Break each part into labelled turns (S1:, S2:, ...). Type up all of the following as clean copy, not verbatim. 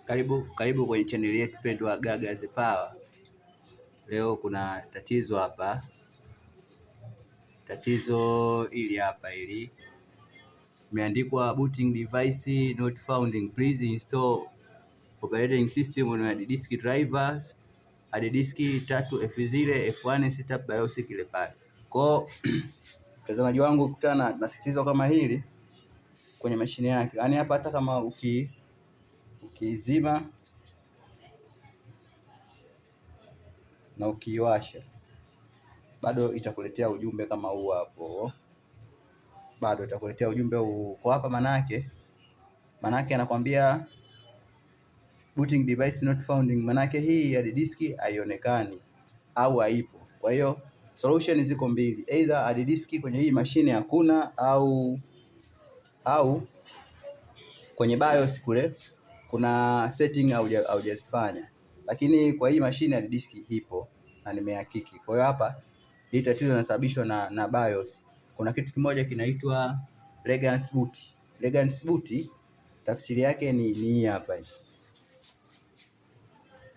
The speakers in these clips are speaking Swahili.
S1: Karibu kwenye channel yetu pendwa Gaga The Power. Leo kuna tatizo hapa. Tatizo hili hapa hili. Imeandikwa booting device not found. Please install operating system on hard disk drivers. Hard disk 3F0 F1 setup BIOS kile pale. Kwa mtazamaji wangu kutana na tatizo kama hili kwenye mashine yake. Yaani hapa hata kama ukizima na ukiwasha bado itakuletea ujumbe kama huu hapo. Bado itakuletea ujumbe huu kwa hapa, manake anakwambia booting device not found. Manake hii hard disk haionekani au haipo. Kwa hiyo solution ziko mbili, either hard disk kwenye hii mashine hakuna au kwenye BIOS kule kuna setting haujazifanya, lakini kwa hii mashine hard disk ipo na nimehakiki. Kwa hiyo hapa hii tatizo linasababishwa na BIOS. Kuna kitu kimoja kinaitwa legacy boot. Legacy boot tafsiri yake ni hapa.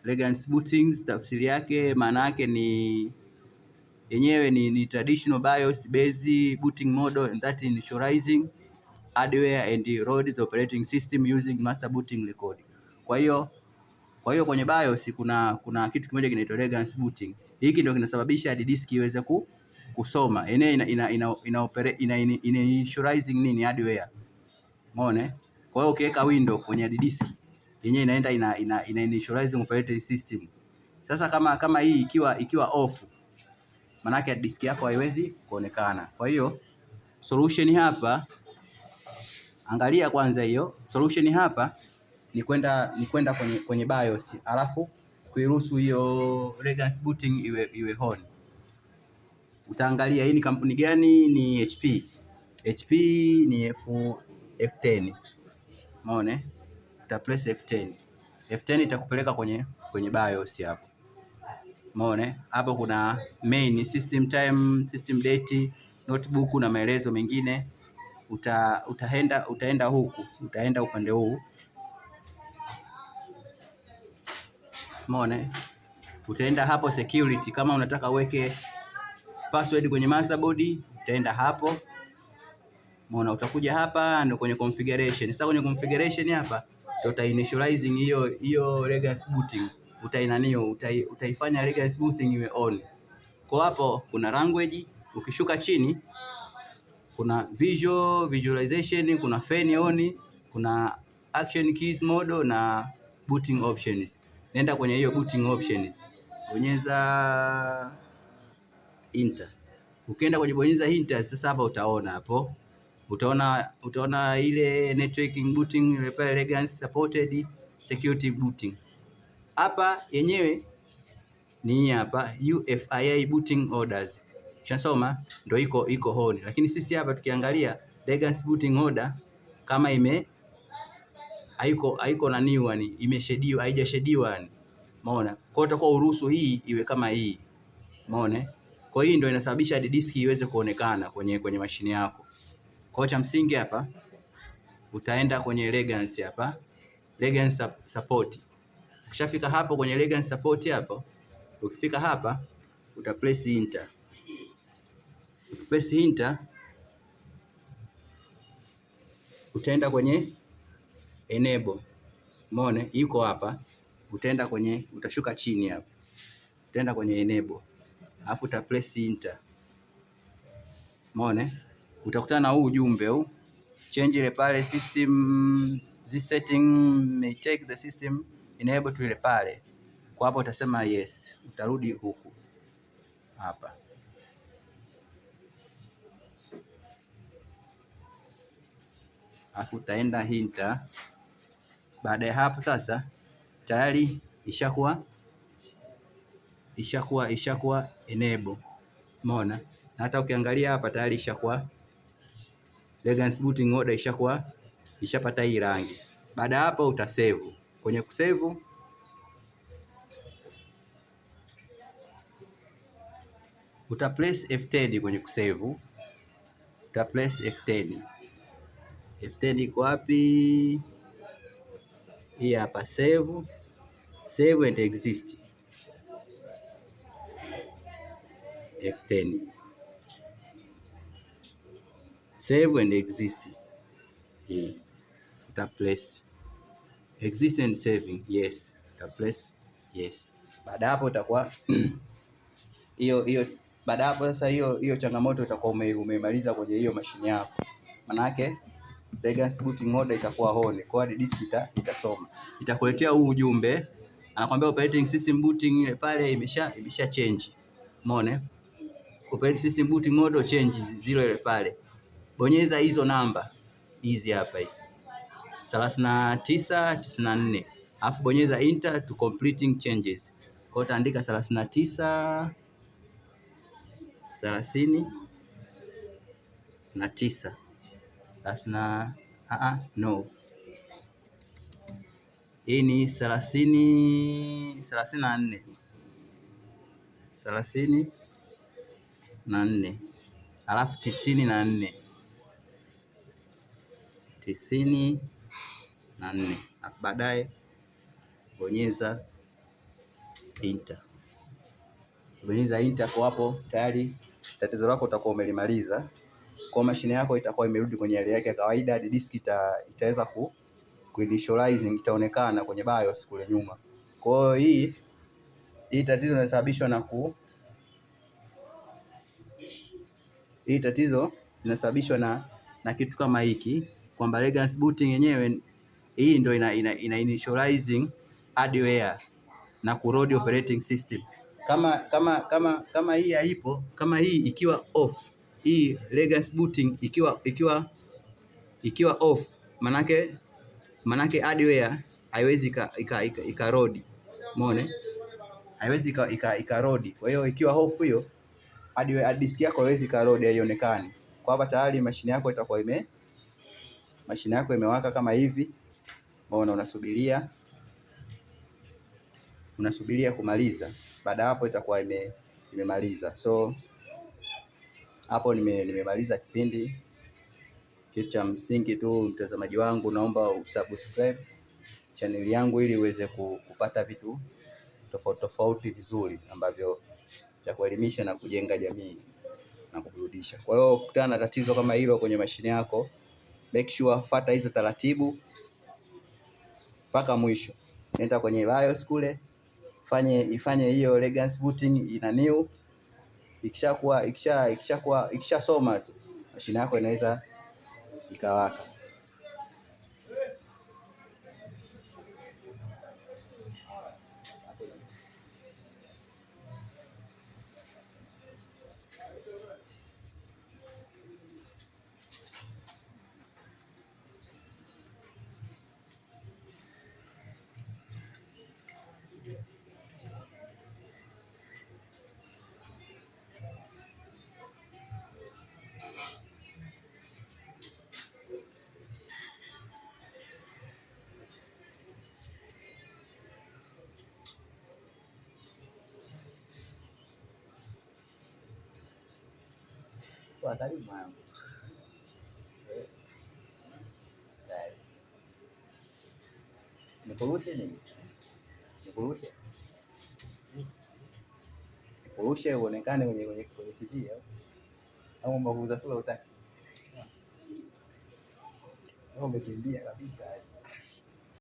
S1: Legacy bootings tafsiri yake maana yake ni traditional BIOS based booting model that initializing hardware and loads operating system using master booting record. Kwa hiyo kwenye BIOS kuna kitu kimoja kinaitwa legacy booting. Hiki ndio kinasababisha hard disk iweze kusoma. Ina initializing nini hardware. Umeona? Kwa hiyo ukiweka window kwenye hard disk yenyewe inaenda ina initializing operating system. Sasa kama hii ikiwa off, maana yake disk yako haiwezi kuonekana. Kwa hiyo solution hapa, angalia kwanza hiyo solution hapa ni kwenda kwenye BIOS, alafu kuiruhusu hiyo legacy booting iwe on. Utaangalia hii ni kampuni gani, ni HP. HP ni F10. Umeona? Uta press F10. F10 itakupeleka kwenye BIOS hapo. Umeona? Hapo kuna main, system time, system date, notebook na maelezo mengine. Utaenda huku, utaenda upande huu. Umeona? Utaenda hapo security, kama unataka uweke password kwenye motherboard, utaenda hapo. Umeona? Utakuja hapa ndio kwenye configuration. Sasa kwenye configuration hapa uta initializing hiyo legacy booting. Utaifanya legacy booting iwe on. Kwa hapo kuna language, ukishuka chini kuna visualization, kuna fan on, kuna action keys mode na booting options. Nenda kwenye hiyo booting options, bonyeza enter. Ukienda kwenye bonyeza enter, sasa hapa utaona hapo, utaona ile networking booting ile pale, legacy supported security booting. Hapa yenyewe ni hapa UFIA booting orders. Ushasoma ndio iko on, lakini sisi hapa tukiangalia legacy booting order kama haiko na new one, imeshediwa, haijashediwa yani. Umeona? Kwa hiyo utakuwa uruhusu hii iwe kama hii. Umeona? Kwa hiyo ndio inasababisha hard disk iweze kuonekana kwenye mashine yako. Kwa hiyo cha msingi hapa utaenda kwenye legacy hapa, legacy support. Ukishafika hapo kwenye legacy support hapo, ukifika hapa uta press enter. Press enter, utaenda kwenye enable. Umeona? Iko hapa. Utashuka chini hapa. Utaenda kwenye enable. Hapo uta press enter. Umeona? Utakutana na huu ujumbe huu. Change ile pale system, this setting may take the system enable to ile pale. Kwa hapo utasema yes. Utarudi huku. Hapa. Hapo utaenda enter. Baada ya hapo sasa tayari ishakuwa enable. Umeona? Na hata ukiangalia hapa tayari ishakuwa legacy booting order, ishapata hii rangi. Baada hapo utasave. Kwenye kusave uta press F10 kwenye kusave. Uta press F10. F10 iko wapi? hii hapa save and exist F10, save and exist hii uta place exist and saving, yes, uta place yes. Baada hapo utakuwa hiyo baada hapo sasa hiyo changamoto utakuwa umemaliza kwenye hiyo mashine yako, manake legacy booting mode itakuwa on, kwa hadi disk itasoma, itakuletea huu ujumbe, anakuambia operating system booting ile pale imesha change. Umeona, operating system booting mode change zero ile pale, bonyeza hizo namba hizi hapa hizi 3994, alafu bonyeza enter to completing changes. Kwa utaandika 39 no, hii ni 34 alafu 94 alafu baadaye bonyeza enter. Bonyeza enter, kwa hapo tayari tatizo lako utakuwa umelimaliza. Kwa mashine yako itakuwa imerudi kwenye hali yake ya kawaida, hadi disk itaweza kuinitializing, itaonekana kwenye BIOS kule nyuma. Kwa hiyo hii tatizo linasababishwa na kitu kama hiki, kwamba legacy booting yenyewe hii ndio ina initializing hardware na kurodi operating system. Kama hii haipo, kama hii ikiwa off, hii legacy booting ikiwa off, manake hardware haiwezi ikarodi. Umeona, haiwezi ikarodi. Kwa hiyo ikiwa off hiyo hardware disk yako haiwezi karodi, haionekani. Kwa hapa tayari mashine yako itakuwa imewaka kama hivi. Umeona, unasubiria kumaliza. Baada hapo itakuwa imemaliza. So hapo nimemaliza kipindi. Kitu cha msingi tu, mtazamaji wangu, naomba usubscribe channel yangu ili uweze kupata vitu tofauti vizuri ambavyo vya kuelimisha na kujenga jamii na kuburudisha. Kwa hiyo ukutana na tatizo kama hilo kwenye mashine yako, make sure fuata hizo taratibu mpaka mwisho. Nenda kwenye BIOS kule, ifanye hiyo legacy booting ina new. Ikishasoma tu mashine yako inaweza ikawaka. Karibu mwanangu. Nikurushe nini? Nikurushe uonekane kwenye TV au mbavuza sura utaki? Au umekimbia kabisa.